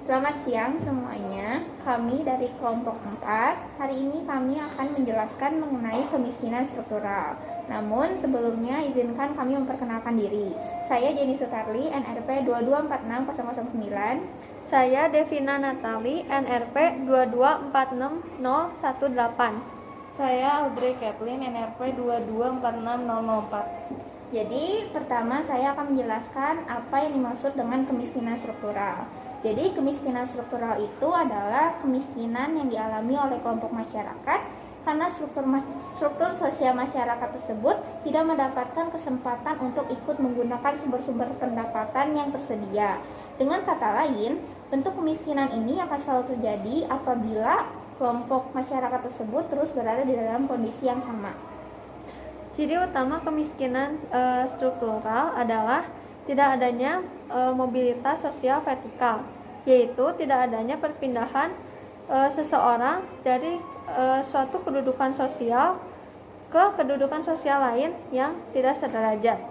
Selamat siang semuanya, kami dari kelompok 4. Hari ini kami akan menjelaskan mengenai kemiskinan struktural. Namun sebelumnya izinkan kami memperkenalkan diri. Saya Jenny Sutarli, NRP 2246009. Saya Devina Natali, NRP 2246018. Saya Audrey Kathleen, NRP 2246004. Jadi pertama saya akan menjelaskan apa yang dimaksud dengan kemiskinan struktural. Jadi kemiskinan struktural itu adalah kemiskinan yang dialami oleh kelompok masyarakat karena struktur sosial masyarakat tersebut tidak mendapatkan kesempatan untuk ikut menggunakan sumber-sumber pendapatan yang tersedia. Dengan kata lain, bentuk kemiskinan ini akan selalu terjadi apabila kelompok masyarakat tersebut terus berada di dalam kondisi yang sama. Ciri utama kemiskinan struktural adalah tidak adanya mobilitas sosial vertikal, yaitu tidak adanya perpindahan seseorang dari suatu kedudukan sosial ke kedudukan sosial lain yang tidak sederajat.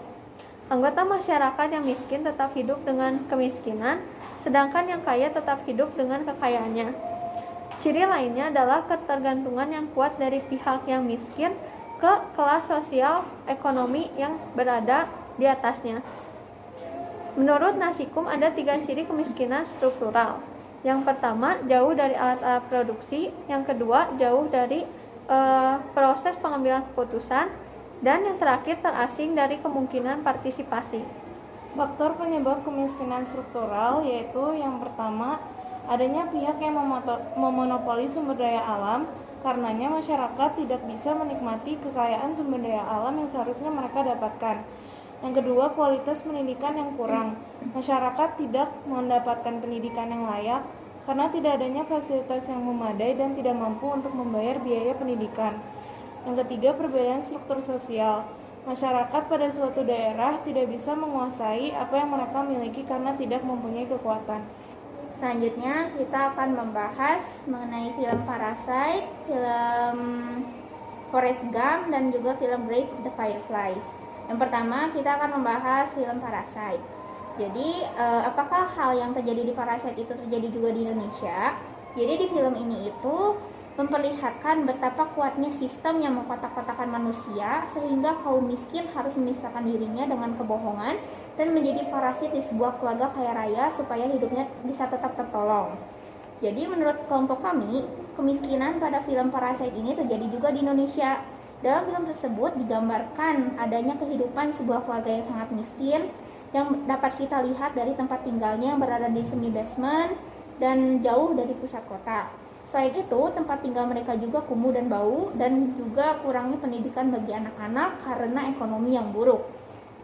Anggota masyarakat yang miskin tetap hidup dengan kemiskinan, sedangkan yang kaya tetap hidup dengan kekayaannya. Ciri lainnya adalah ketergantungan yang kuat dari pihak yang miskin ke kelas sosial ekonomi yang berada di atasnya. Menurut Nasikum ada 3 ciri kemiskinan struktural. Yang pertama, jauh dari alat-alat produksi. Yang kedua, jauh dari proses pengambilan keputusan. Dan yang terakhir, terasing dari kemungkinan partisipasi. Faktor penyebab kemiskinan struktural yaitu yang pertama, adanya pihak yang memonopoli sumber daya alam. Karenanya masyarakat tidak bisa menikmati kekayaan sumber daya alam yang seharusnya mereka dapatkan. Yang kedua, kualitas pendidikan yang kurang. Masyarakat tidak mendapatkan pendidikan yang layak karena tidak adanya fasilitas yang memadai dan tidak mampu untuk membayar biaya pendidikan. Yang ketiga, perbedaan struktur sosial. Masyarakat pada suatu daerah tidak bisa menguasai apa yang mereka miliki karena tidak mempunyai kekuatan. Selanjutnya kita akan membahas mengenai film Parasite, film Forrest Gump, dan juga film Brave the Fireflies. Yang pertama kita akan membahas film Parasite. Jadi apakah hal yang terjadi di Parasite itu terjadi juga di Indonesia? Jadi di film ini itu memperlihatkan betapa kuatnya sistem yang mengkotak-kotakan manusia sehingga kaum miskin harus memisahkan dirinya dengan kebohongan dan menjadi parasit di sebuah keluarga kaya raya supaya hidupnya bisa tetap tertolong. Jadi menurut kelompok kami, kemiskinan pada film Parasite ini terjadi juga di Indonesia. Dalam film tersebut digambarkan adanya kehidupan sebuah keluarga yang sangat miskin yang dapat kita lihat dari tempat tinggalnya yang berada di semi basement dan jauh dari pusat kota. Selain itu, tempat tinggal mereka juga kumuh dan bau dan juga kurangnya pendidikan bagi anak-anak karena ekonomi yang buruk.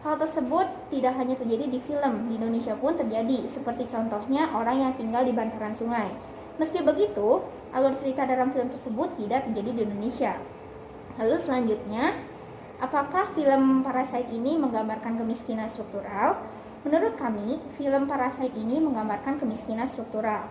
Hal tersebut tidak hanya terjadi di film, di Indonesia pun terjadi, seperti contohnya orang yang tinggal di bantaran sungai. Meski begitu, alur cerita dalam film tersebut tidak terjadi di Indonesia. Lalu selanjutnya, apakah film Parasite ini menggambarkan kemiskinan struktural? Menurut kami, film Parasite ini menggambarkan kemiskinan struktural.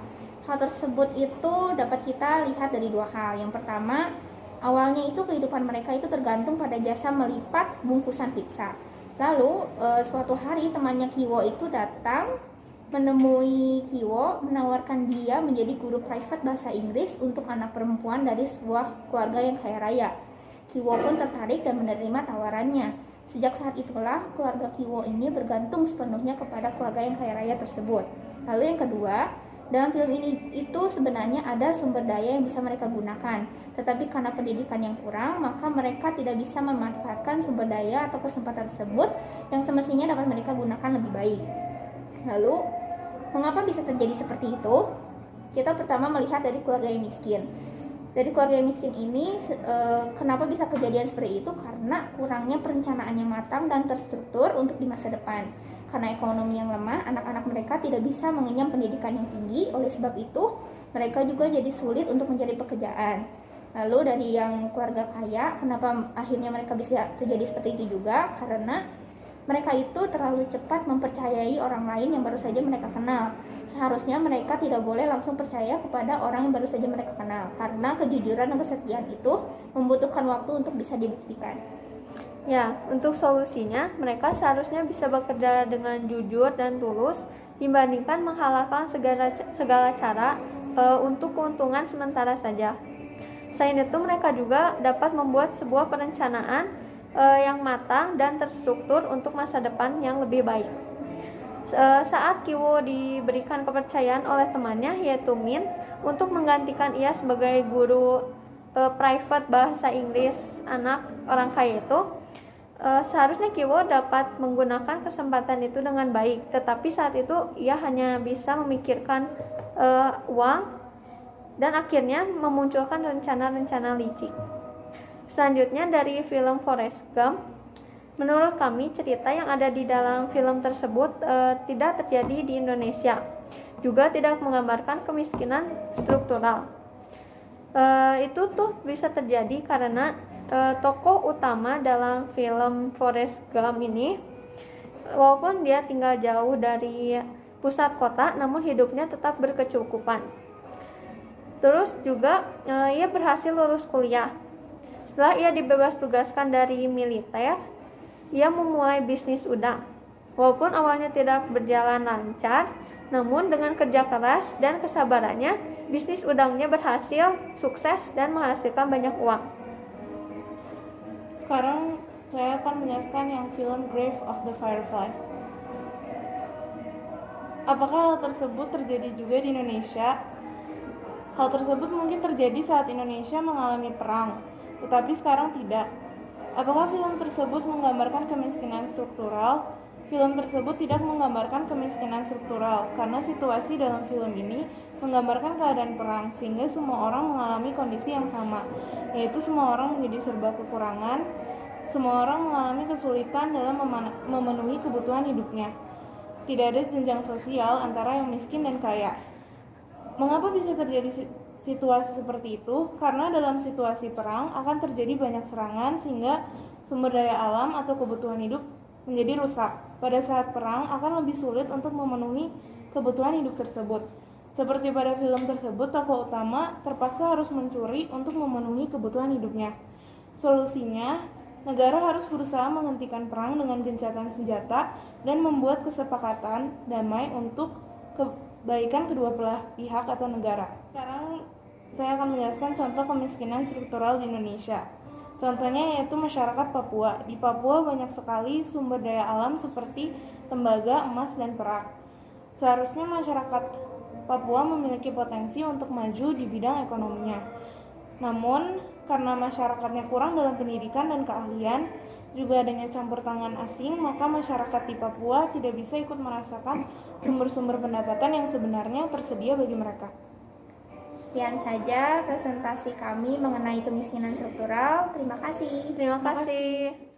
Hal tersebut itu dapat kita lihat dari 2 hal. Yang pertama, awalnya itu kehidupan mereka itu tergantung pada jasa melipat bungkusan pizza. Lalu suatu hari temannya Kiwo itu datang menemui Kiwo, menawarkan dia menjadi guru private bahasa Inggris untuk anak perempuan dari sebuah keluarga yang kaya raya. Kiwo pun tertarik dan menerima tawarannya. Sejak saat itulah keluarga Kiwo ini bergantung sepenuhnya kepada keluarga yang kaya raya tersebut. Lalu yang kedua, dalam film ini itu sebenarnya ada sumber daya yang bisa mereka gunakan, tetapi karena pendidikan yang kurang, maka mereka tidak bisa memanfaatkan sumber daya atau kesempatan tersebut yang semestinya dapat mereka gunakan lebih baik. Lalu, mengapa bisa terjadi seperti itu? Kita pertama melihat dari keluarga yang miskin. Dari keluarga yang miskin ini, kenapa bisa kejadian seperti itu? Karena kurangnya perencanaan yang matang dan terstruktur untuk di masa depan. Karena ekonomi yang lemah, anak-anak mereka tidak bisa mengenyam pendidikan yang tinggi. Oleh sebab itu, mereka juga jadi sulit untuk mencari pekerjaan. Lalu dari yang keluarga kaya, kenapa akhirnya mereka bisa terjadi seperti itu juga? Karena mereka itu terlalu cepat mempercayai orang lain yang baru saja mereka kenal. Seharusnya mereka tidak boleh langsung percaya kepada orang yang baru saja mereka kenal, karena kejujuran dan kesetiaan itu membutuhkan waktu untuk bisa dibuktikan. Ya, untuk solusinya, mereka seharusnya bisa bekerja dengan jujur dan tulus dibandingkan menghalalkan segala cara untuk keuntungan sementara saja. Selain itu, mereka juga dapat membuat sebuah perencanaan yang matang dan terstruktur untuk masa depan yang lebih baik. Saat Kiwo diberikan kepercayaan oleh temannya, yaitu Min, untuk menggantikan ia sebagai guru private bahasa Inggris anak orang kaya itu, seharusnya Kiwo dapat menggunakan kesempatan itu dengan baik, tetapi saat itu ia hanya bisa memikirkan uang dan akhirnya memunculkan rencana-rencana licik. Selanjutnya dari film Forrest Gump, menurut kami cerita yang ada di dalam film tersebut tidak terjadi di Indonesia, juga tidak menggambarkan kemiskinan struktural. Itu tuh bisa terjadi karena tokoh utama dalam film Forrest Gump ini, walaupun dia tinggal jauh dari pusat kota, namun hidupnya tetap berkecukupan. Terus juga ia berhasil lulus kuliah. Setelah ia dibebas tugaskan dari militer, ia memulai bisnis udang. Walaupun awalnya tidak berjalan lancar, namun dengan kerja keras dan kesabarannya, bisnis udangnya berhasil sukses dan menghasilkan banyak uang. Sekarang saya akan menjelaskan yang film Grave of the Fireflies. Apakah hal tersebut terjadi juga di Indonesia? Hal tersebut mungkin terjadi saat Indonesia mengalami perang, tetapi sekarang tidak. Apakah film tersebut menggambarkan kemiskinan struktural? Film tersebut tidak menggambarkan kemiskinan struktural, karena situasi dalam film ini menggambarkan keadaan perang, sehingga semua orang mengalami kondisi yang sama, yaitu semua orang menjadi serba kekurangan, semua orang mengalami kesulitan dalam memenuhi kebutuhan hidupnya. Tidak ada jenjang sosial antara yang miskin dan kaya. Mengapa bisa terjadi situasi seperti itu? Karena dalam situasi perang akan terjadi banyak serangan sehingga sumber daya alam atau kebutuhan hidup menjadi rusak. Pada saat perang akan lebih sulit untuk memenuhi kebutuhan hidup tersebut. Seperti pada film tersebut, tokoh utama terpaksa harus mencuri untuk memenuhi kebutuhan hidupnya. Solusinya, negara harus berusaha menghentikan perang dengan gencatan senjata dan membuat kesepakatan damai untuk kebaikan kedua belah pihak atau negara. Sekarang saya akan menjelaskan contoh kemiskinan struktural di Indonesia. Contohnya yaitu masyarakat Papua. Di Papua banyak sekali sumber daya alam seperti tembaga, emas, dan perak. Seharusnya masyarakat Papua memiliki potensi untuk maju di bidang ekonominya. Namun, karena masyarakatnya kurang dalam pendidikan dan keahlian, juga adanya campur tangan asing, maka masyarakat di Papua tidak bisa ikut merasakan sumber-sumber pendapatan yang sebenarnya tersedia bagi mereka. Sekian saja presentasi kami mengenai kemiskinan struktural. Terima kasih. Terima kasih.